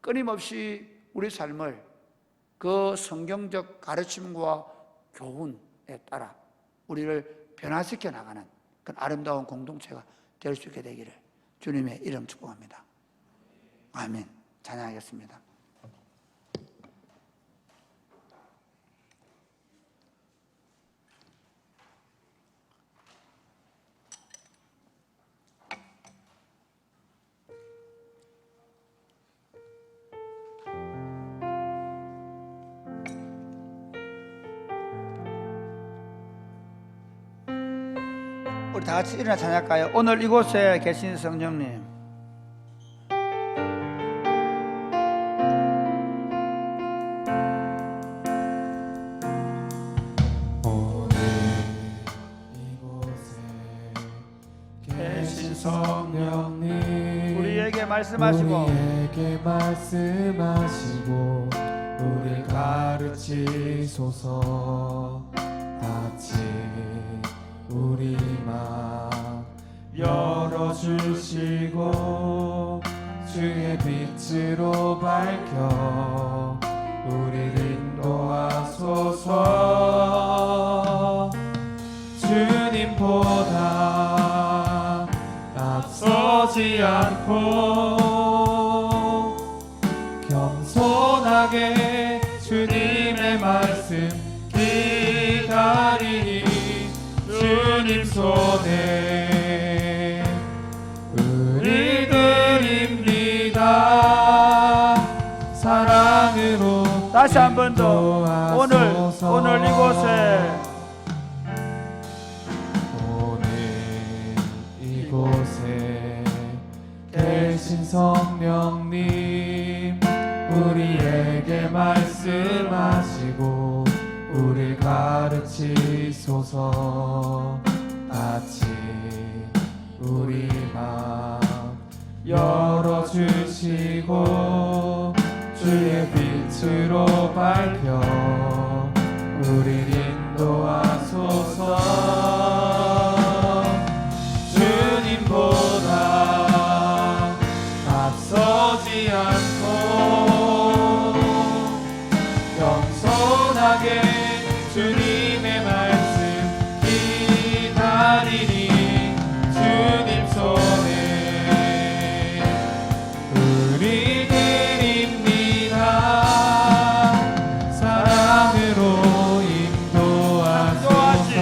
끊임없이 우리 삶을 그 성경적 가르침과 교훈에 따라 우리를 변화시켜 나가는 그런 아름다운 공동체가 될 수 있게 되기를 주님의 이름 축복합니다. 아멘. 찬양하겠습니다. 우리 다 같이 일어나 찬양할까요? 오늘 이곳에 계신 성령님, 오늘 이곳에 계신 성령님 우리에게 말씀하시고 우리에게 말씀하시고 우리 가르치소서. 같이 우리 마음 열어주시고 주의 빛으로 밝혀 우리를 인도하소서. 주님보다 앞서지 않고 겸손하게 주님의 말씀 기다리니 주님 손에 우리 드립니다. 사랑으로 다시 한 번 더 오늘 이곳에 이곳에 계신 성령님 우리에게 말씀하시고 우리 가르치소서. 같이 우리 마음 열어주시고 주의 빛으로 밝혀 우리를 인도하소서. 주님보다 앞서지 않고 겸손하게 주님의 말씀 기다리니 주님 손에 우리 드립니다. 사랑으로 인도하소서.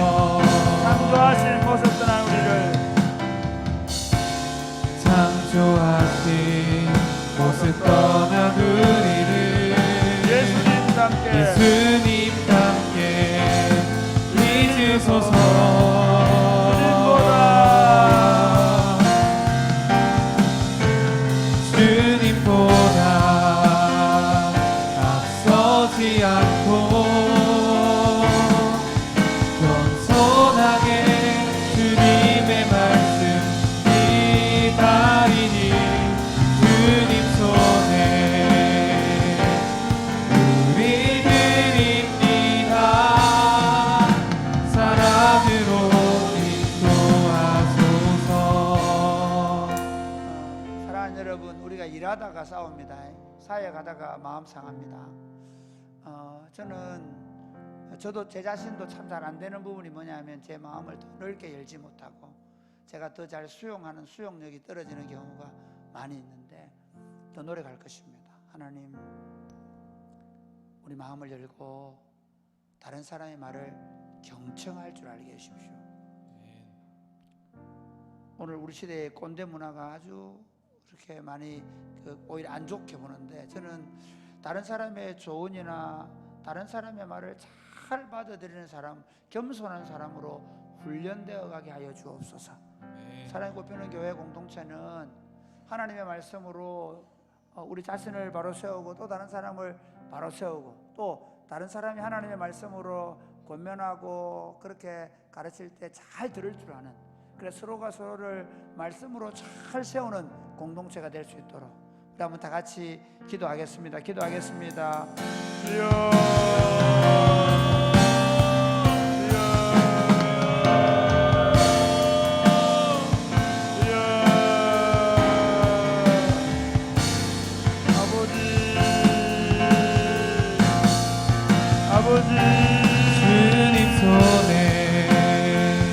창조하신 모습 떠난 우리를 창조하신 모습 떠난 우리를 예수님과 함께 잊으소서. 주님보다 앞서지 않고 겸손하게 주님의 말씀 기다리니 주님 손에 우리 드립니다. 사랑으로 인도하소서. 사랑하는 여러분, 우리가 일하다가 싸웁니다. 사회 가다가 마음 상합니다. 저도 제 자신도 참 잘 안 되는 부분이 뭐냐면 제 마음을 더 넓게 열지 못하고 제가 더 잘 수용하는 수용력이 떨어지는 경우가 많이 있는데 더 노력할 것입니다. 하나님, 우리 마음을 열고 다른 사람의 말을 경청할 줄 알게 해주십시오. 오늘 우리 시대의 꼰대 문화가 아주 그렇게 많이 오히려 안 좋게 보는데, 저는 다른 사람의 조언이나 다른 사람의 말을 잘 받아들이는 사람, 겸손한 사람으로 훈련되어 가게 하여 주옵소서. 사랑의 꽃피는 교회 공동체는 하나님의 말씀으로 우리 자신을 바로 세우고 또 다른 사람을 바로 세우고 또 다른 사람이 하나님의 말씀으로 권면하고 그렇게 가르칠 때 잘 들을 줄 아는, 그래서 서로가 서로를 말씀으로 잘 세우는 공동체가 될 수 있도록 우리 한번 다 같이 기도하겠습니다. 기도하겠습니다. 아버지 주님 손에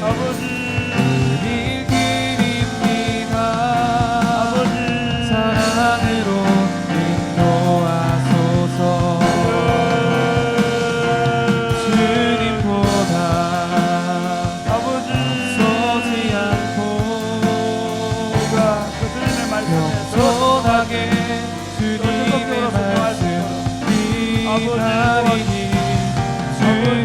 아버지 우리 드립니다. 아버지 사랑으로 인도하소서. 주님보다 아버지 서지 않고 우리가 그 주님의 말씀에 겸손하게 주님의 말씀 기다리니 주님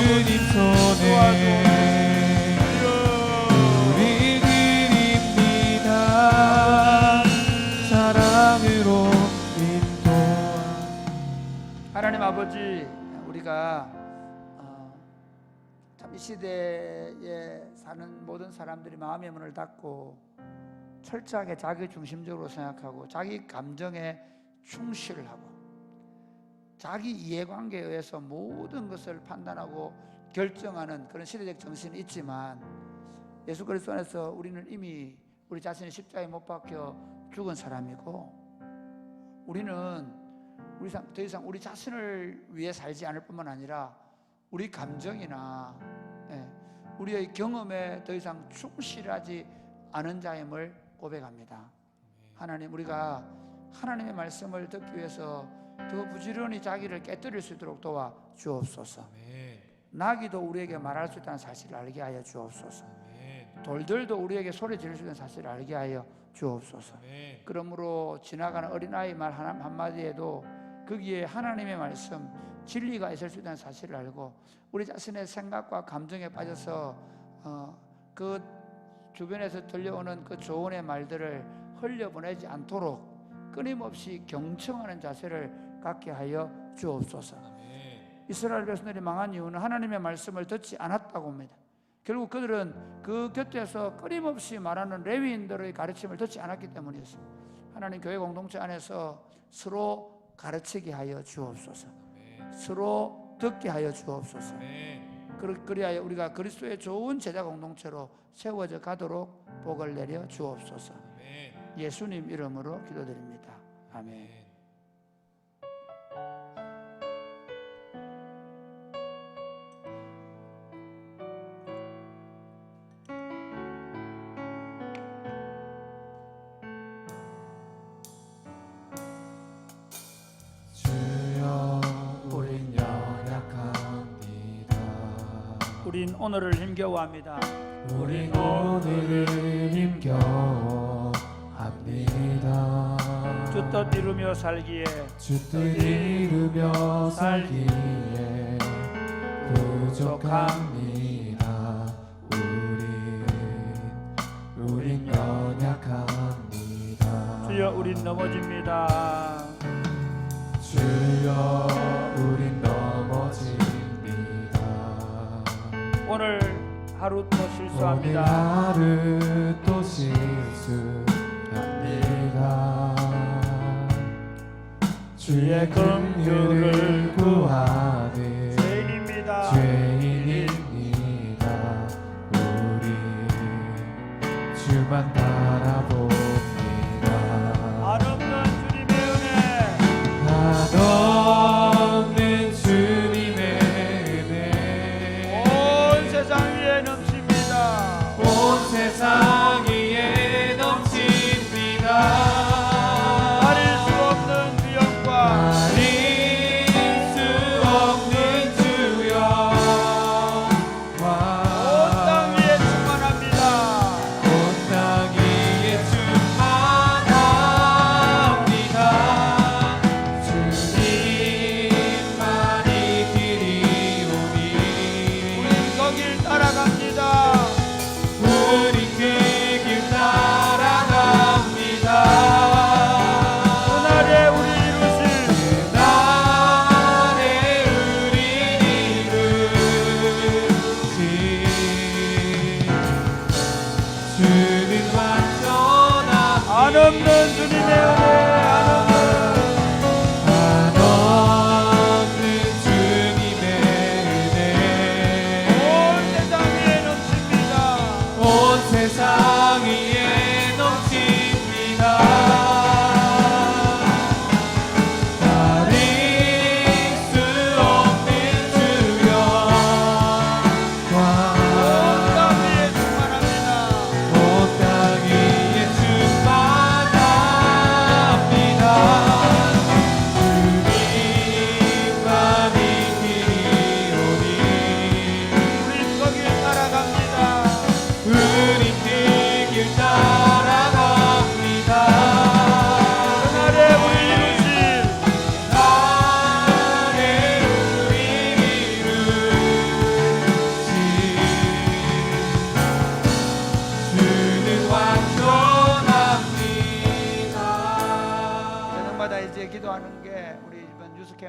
주님 손에 우리 드립니다. 사랑으로 인도하. 하나님 아버지, 우리가 참 이 시대에 사는 모든 사람들이 마음의 문을 닫고 철저하게 자기 중심적으로 생각하고 자기 감정에 충실을 하고 자기 이해관계에 의해서 모든 것을 판단하고 결정하는 그런 시대적 정신이 있지만, 예수 그리스도 안에서 우리는 이미 우리 자신이 십자가에 못 박혀 죽은 사람이고, 우리는 더 이상 우리 자신을 위해 살지 않을 뿐만 아니라 우리 감정이나 우리의 경험에 더 이상 충실하지 않은 자임을 고백합니다. 하나님, 우리가 하나님의 말씀을 듣기 위해서 더 부지런히 자기를 깨뜨릴 수 있도록 도와 주옵소서. 나귀도 우리에게 말할 수 있다는 사실을 알게 하여 주옵소서. 돌들도 우리에게 소리 지를 수 있는 사실을 알게 하여 주옵소서. 그러므로 지나가는 어린아이 말 한마디에도 거기에 하나님의 말씀, 진리가 있을 수 있다는 사실을 알고 우리 자신의 생각과 감정에 빠져서 그 주변에서 들려오는 그 조언의 말들을 흘려보내지 않도록 끊임없이 경청하는 자세를 갖게 하여 주옵소서. 이스라엘 백성들이 망한 이유는 하나님의 말씀을 듣지 않았다고 합니다. 결국 그들은 그 곁에서 끊임없이 말하는 레위인들의 가르침을 듣지 않았기 때문이었습니다. 하나님, 교회 공동체 안에서 서로 가르치게 하여 주옵소서. 서로 듣게 하여 주옵소서. 그리하여 우리가 그리스도의 좋은 제자 공동체로 세워져 가도록 복을 내려 주옵소서. 예수님 이름으로 기도드립니다. 아멘. 우린 오늘을 힘겨워합니다. 우린 오늘을 힘겨워합니다. 주 뜻 이루며 살기에 주 뜻 이루며 살기에 부족합니다. 우린 연약합니다. 주여, 우린 넘어집니다. 주여, 우린 넘어집니다. 오늘 하루 또 실수합니다. 오늘 하루 또 실수합니다. 주의 긍휼을 구하는 죄인입니다. 우리 주만 바라봅니다. 한없는 주님의 은혜, 한없는 주님의 은혜 온 세상 위에 넘칩니다. 온 세상 위에 넘칩니다. 가릴 수 없는 주역과 가릴 수 없는 주여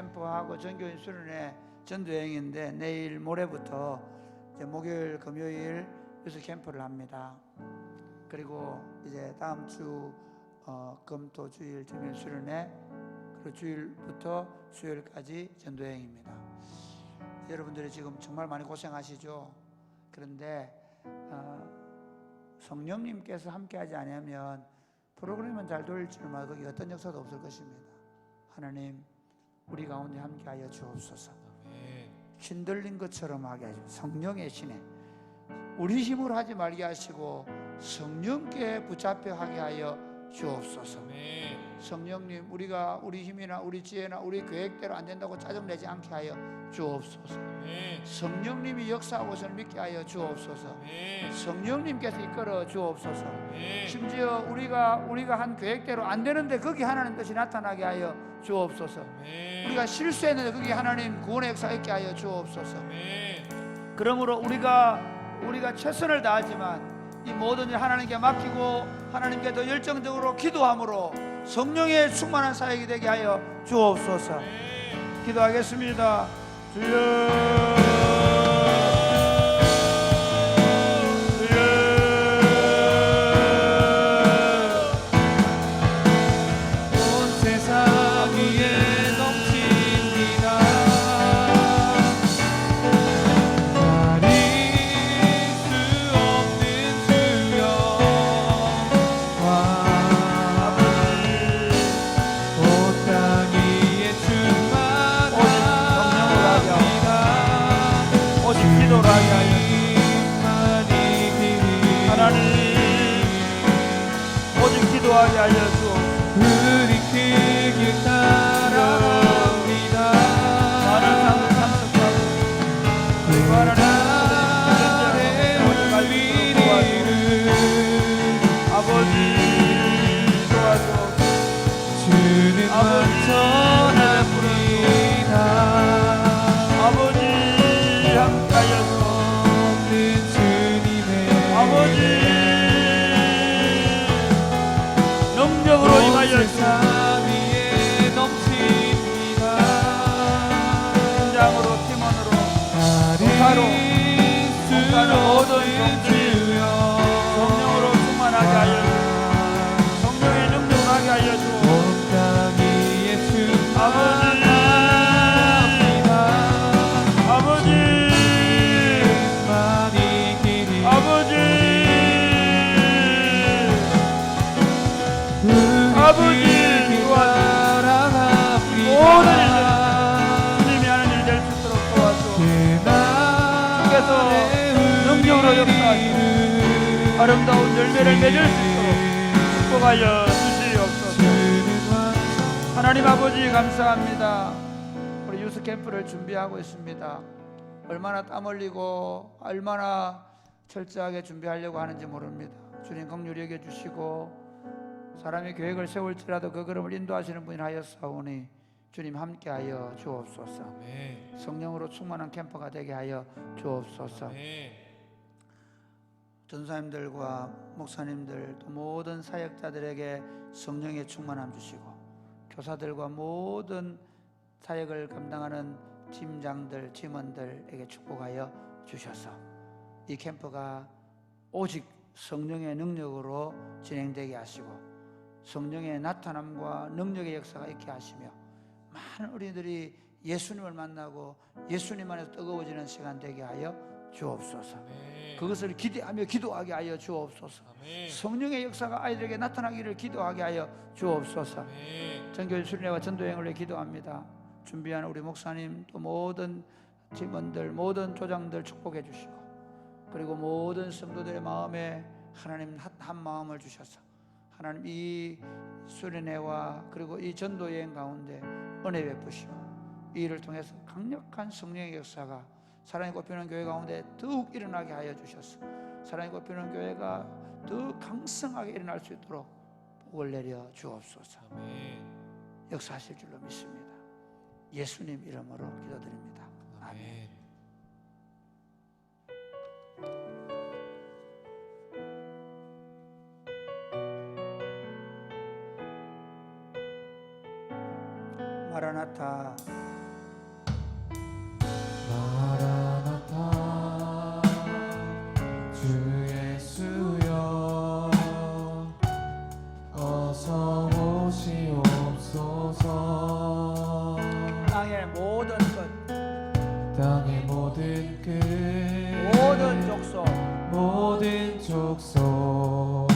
캠프하고 전교인 수련회 전도여행인데 내일 모레부터 이제 목요일 금요일 유스 캠프를 합니다. 그리고 이제 다음 주 금토 주일 전교인 수련회, 그리고 주일부터 수요일까지 전도여행입니다. 여러분들이 지금 정말 많이 고생하시죠. 그런데 성령님께서 함께하지 않으면 프로그램은 잘 돌릴 줄 몰라도 거기 어떤 역사도 없을 것입니다. 하나님 우리 가운데 함께하여 주옵소서. 신들린 것처럼 하게 하시고 성령의 신에 우리 힘으로 하지 말게 하시고 성령께 붙잡혀 하게 하여 주옵소서. 성령님, 우리가 우리 힘이나 우리 지혜나 우리 계획대로 안 된다고 짜증내지 않게 하여 주옵소서. 성령님이 역사하고서는 믿게 하여 주옵소서. 성령님께서 이끌어 주옵소서. 심지어 우리가 한 계획대로 안 되는데 거기 하나님 뜻이 나타나게 하여 주옵소서. 우리가 실수했는데 거기 하나님 구원의 역사 있게 하여 주옵소서. 그러므로 우리가 최선을 다하지만 이 모든 일 하나님께 맡기고 하나님께 더 열정적으로 기도함으로 성령의 충만한 사역이 되게 하여 주옵소서. 기도하겠습니다. 주여, 기도하게 하여 주옵소서. 우리 그 길 따라갑니다. 많은 삶을 참석하고 그리고 하나님 우리를 아버지 도와주옵소서. 주는 완전합니다. 아버지 함께하여 주님의 아버지 능력으로 임하여 주옵소서. 넘칩니다. 팀장으로 팀원으로 목사로 목사는 모든 종들이 성령으로 충만하게 하여 성령의 능력을 하게 하여 주옵소서. 아버지 모든 일들 주님이 하는 일 될 수 있도록 도와주옵소서. 주께서 능력으로 역사하시고 아름다운 열매를 맺을 수 있도록 축복하여 주시옵소서. 하나님 아버지 감사합니다. 우리 유스 캠프를 준비하고 있습니다. 얼마나 땀 흘리고 얼마나 철저하게 준비하려고 하는지 모릅니다. 주님 긍휼히 여겨주시고 사람이 계획을 세울지라도 그 걸음을 인도하시는 분이 하였사오니 주님 함께하여 주옵소서. 성령으로 충만한 캠퍼가 되게 하여 주옵소서. 전사님들과 목사님들 또 모든 사역자들에게 성령의 충만함 주시고 교사들과 모든 사역을 감당하는 팀장들, 팀원들에게 축복하여 주셔서 이 캠프가 오직 성령의 능력으로 진행되게 하시고 성령의 나타남과 능력의 역사가 있게 하시며 많은 우리들이 예수님을 만나고 예수님 안에서 뜨거워지는 시간 되게 하여 주옵소서. 그것을 기대하며 기도하게 하여 주옵소서. 성령의 역사가 아이들에게 나타나기를 기도하게 하여 주옵소서. 전교일 수련회와 전도여행을 위해 기도합니다. 준비하는 우리 목사님 또 모든 팀원들 모든 조장들 축복해 주시고 그리고 모든 성도들의 마음에 하나님 한 마음을 주셔서 하나님 이 수련회와 그리고 이 전도여행 가운데 은혜 베푸시고 이 일을 통해서 강력한 성령의 역사가 사랑이 꼽히는 교회 가운데 더욱 일어나게 하여 주셔서 사랑이 꼽히는 교회가 더욱 강성하게 일어날 수 있도록 복을 내려 주옵소서. 역사하실 줄로 믿습니다. 예수님 이름으로 기도드립니다. 아멘. 마라나타. 마라나타 주 예수여 어서 오시옵소서. 땅의 모든 끝, 땅의 모든 끝 모든 족속, 모든 족속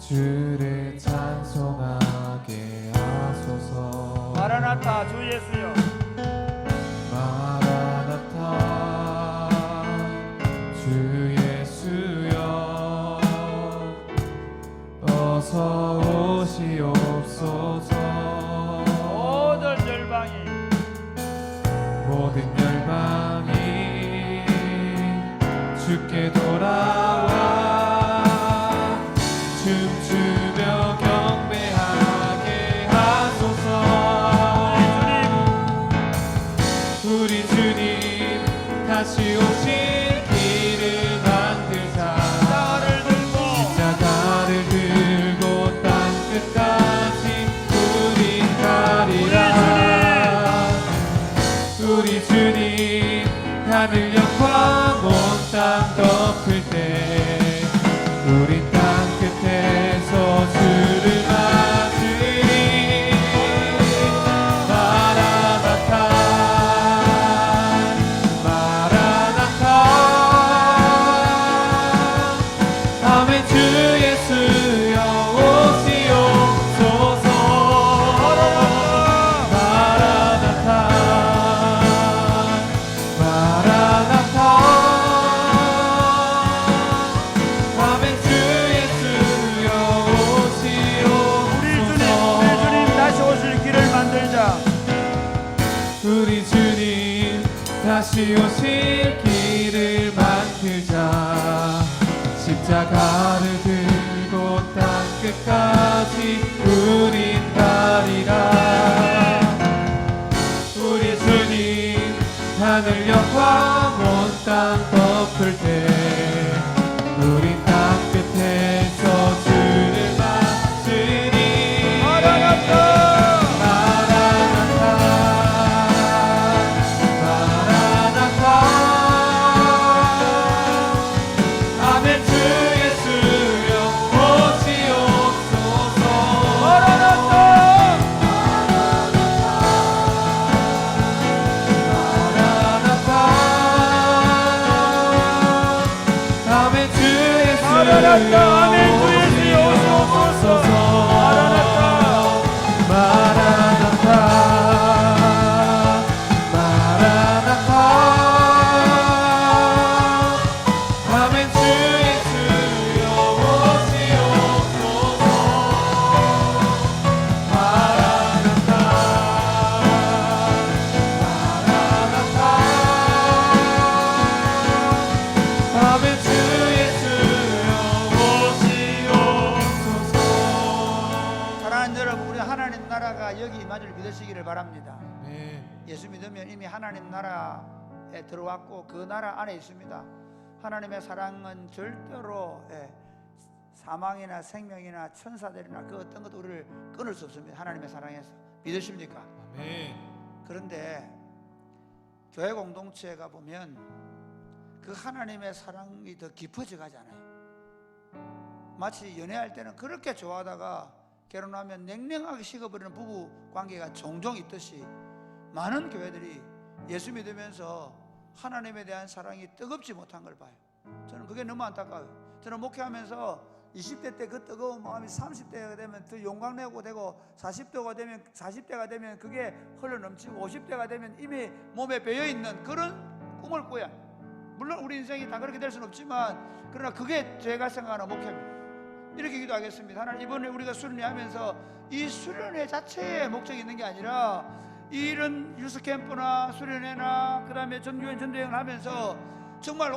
주를 찬송하게 하소서. 마라나타 주 예수여. 마라나타 주 예수여 어서 오시옵소서. 모든 열방이 모든 열방이 주께 돌아와 춤추며 경배하게 하소서. 우리 주님 다시 오실 길을 만들자. 십자가를 들고 땅 끝까지 우린 가리라. 우리 주님 하늘 영광 온 땅 덮을 때 우린 땅 끝에서 주를 맞으리. 마라나타 마라나타 아멘. 주 예수여 오시옵소서. 마라나타 마라나타 아멘. 주 예수여 오시옵소서. 우리 주님 다시 오실 길을 만들자. 우리 주님 다시 오실 길을 만들자. 십자가를 들고 땅 끝까지 우린 가리라. 우리 주님 하늘 영광 온 땅 덮을 때 우린 땅 끝에서 주를 맞으리. 마라나타. 마라나타 마라나타 아멘. 주 예수여 오시옵소서. 마라나타. 마라나타 아멘. 주 예수여 마라나타. 아멘. 주 예수여 오시옵소서. 마라나타 마라나타 아멘. 주 예수여 오시옵소서. 마라나타 마라나타 아멘. 주 예수여 오시옵소서. 사랑하는 여러분, 우리 하나님 나라가 여기 임하줄 믿으시기를 바랍니다. 네. 예수 믿으면 이미 하나님 나라에 들어왔고 그 나라 안에 있습니다. 하나님의 사랑은 절대로 사망이나 생명이나 천사들이나 그 어떤 것도 우리를 끊을 수 없습니다. 하나님의 사랑에서. 믿으십니까? 아멘. 그런데 교회 공동체가 보면 그 하나님의 사랑이 더 깊어져 가잖아요. 마치 연애할 때는 그렇게 좋아하다가 결혼하면 냉랭하게 식어버리는 부부 관계가 종종 있듯이 많은 교회들이 예수 믿으면서 하나님에 대한 사랑이 뜨겁지 못한 걸 봐요. 저는 그게 너무 안타까워요. 저는 목회하면서 20대 때 그 뜨거운 마음이 30대가 되면 더 용광내고 되고 40대가 되면 그게 흘러넘치고 50대가 되면 이미 몸에 배어있는 그런 꿈을 꿔요. 물론 우리 인생이 다 그렇게 될 수는 없지만 그러나 그게 제가 생각하는 목회입니다. 이렇게 기도하겠습니다. 하나님, 이번에 우리가 수련회하면서 이 수련회 자체에 목적이 있는 게 아니라 이런 유스캠프나 수련회나 그 다음에 전교회 전도여행을 하면서 정말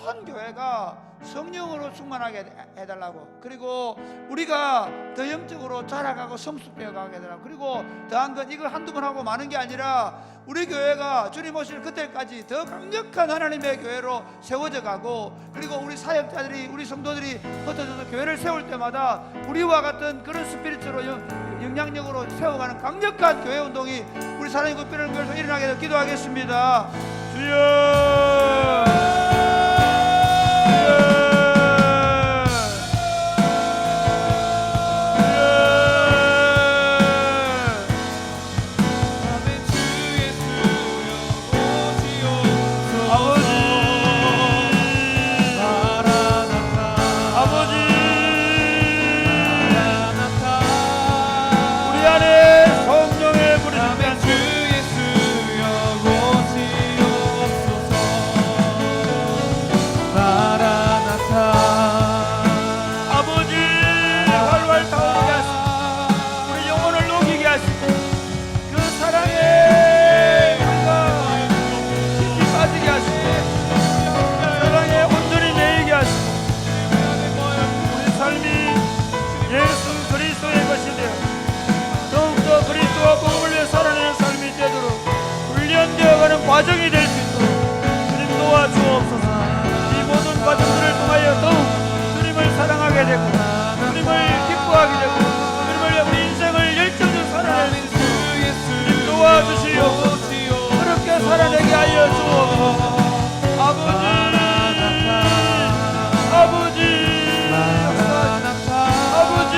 온 교회가 성령으로 충만하게 해달라고, 그리고 우리가 더 영적으로 자라가고 성숙되어 가게 해달라고, 그리고 더한 건 이거 한두 번 하고 마는 게 아니라 우리 교회가 주님 오실 그때까지 더 강력한 하나님의 교회로 세워져 가고, 그리고 우리 사역자들이, 우리 성도들이 흩어져서 교회를 세울 때마다 우리와 같은 그런 스피릿으로 영향력으로 세워가는 강력한 교회 운동이 우리 사랑의 국비를 교회에서 일어나게 되어 기도하겠습니다. 주여, 과정이 될 수 있도록 주님 도와주옵소서. 이 모든 과정들을 통하여 더욱 주님을 사랑하게 되고 주님을 기뻐하게 되고 주님을 우리 인생을 열정적으로 살아낼 수 있도록 주님 도와주시옵소서. 그렇게 살아내게 하여 주옵소서. 아버지, 아버지, 아버지,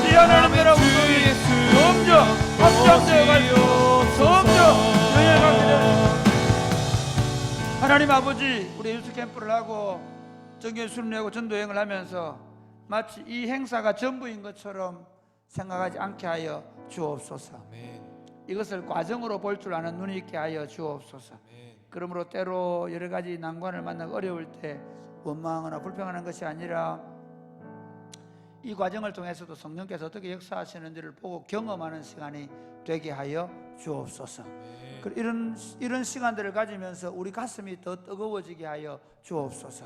이 하나님의 운동이 점점 확장되어가고 점점 영향하게 되는 하나님 아버지, 우리 유스 캠프를 하고 정결수를 내고 전도여행을 하면서 마치 이 행사가 전부인 것처럼 생각하지 않게 하여 주옵소서. 이것을 과정으로 볼 줄 아는 눈이 있게 하여 주옵소서. 그러므로 때로 여러 가지 난관을 만나고 어려울 때 원망하거나 불평하는 것이 아니라 이 과정을 통해서도 성령께서 어떻게 역사하시는지를 보고 경험하는 시간이 되게 하여 주옵소서. 이런 시간들을 가지면서 우리 가슴이 더 뜨거워지게 하여 주옵소서.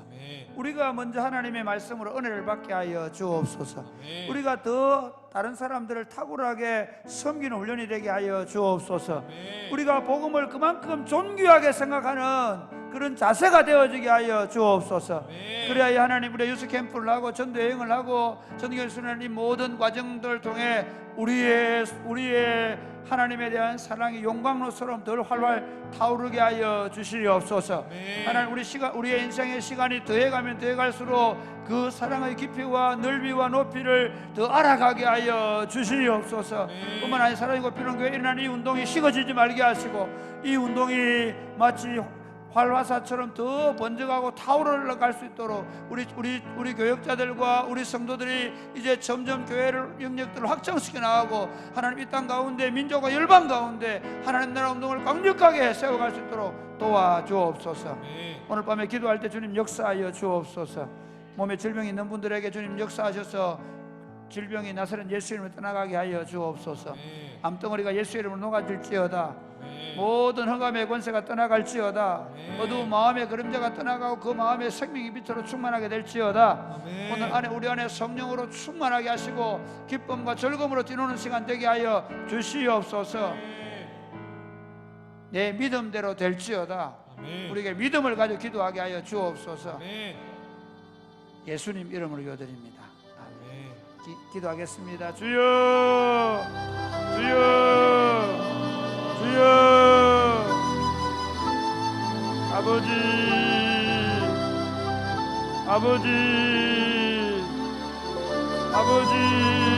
우리가 먼저 하나님의 말씀으로 은혜를 받게 하여 주옵소서. 우리가 더 다른 사람들을 탁월하게 섬기는 훈련이 되게 하여 주옵소서. 우리가 복음을 그만큼 존귀하게 생각하는 그런 자세가 되어지게 하여 주옵소서. 그래야 하나님, 우리 유스 캠프를 하고 전도 여행을 하고 전도결수는 이 모든 과정들을 통해 우리의 하나님에 대한 사랑이 용광로처럼 덜 활활 타오르게 하여 주시옵소서. 하나님, 우리의 인생의 시간이 더해가면 더해갈수록 그 사랑의 깊이와 넓이와 높이를 더 알아가게 하여 주시옵소서. 뿐만 아니라 사랑이 곱히는 교회 일어난 이 운동이 식어지지 말게 하시고, 이 운동이 마치 활화사처럼 더 번져가고 타오르갈 수 있도록 우리 교역자들과 우리 성도들이 이제 점점 교회를 영역들을 확장시켜 나가고, 하나님 이 땅 가운데 민족과 열방 가운데 하나님 나라 운동을 강력하게 세워갈 수 있도록 도와주옵소서. 오늘 밤에 기도할 때 주님 역사하여 주옵소서. 몸에 질병이 있는 분들에게 주님 역사하셔서 질병이 나서는 예수 이름으로 떠나가게 하여 주옵소서. 암덩어리가 예수 이름으로 녹아질지어다. 모든 흑암의 권세가 떠나갈지어다. 어두운 마음의 그림자가 떠나가고 그 마음의 생명이 빛으로 충만하게 될지어다. 오늘 안에 우리 안에 성령으로 충만하게 하시고 기쁨과 즐거움으로 뛰노는 시간 되게 하여 주시옵소서. 내 믿음대로 될지어다. 우리에게 믿음을 가지고 기도하게 하여 주옵소서. 예수님 이름으로 기도드립니다. 기도하겠습니다. 주여, 주여, 주여. 아버지, 아버지, 아버지.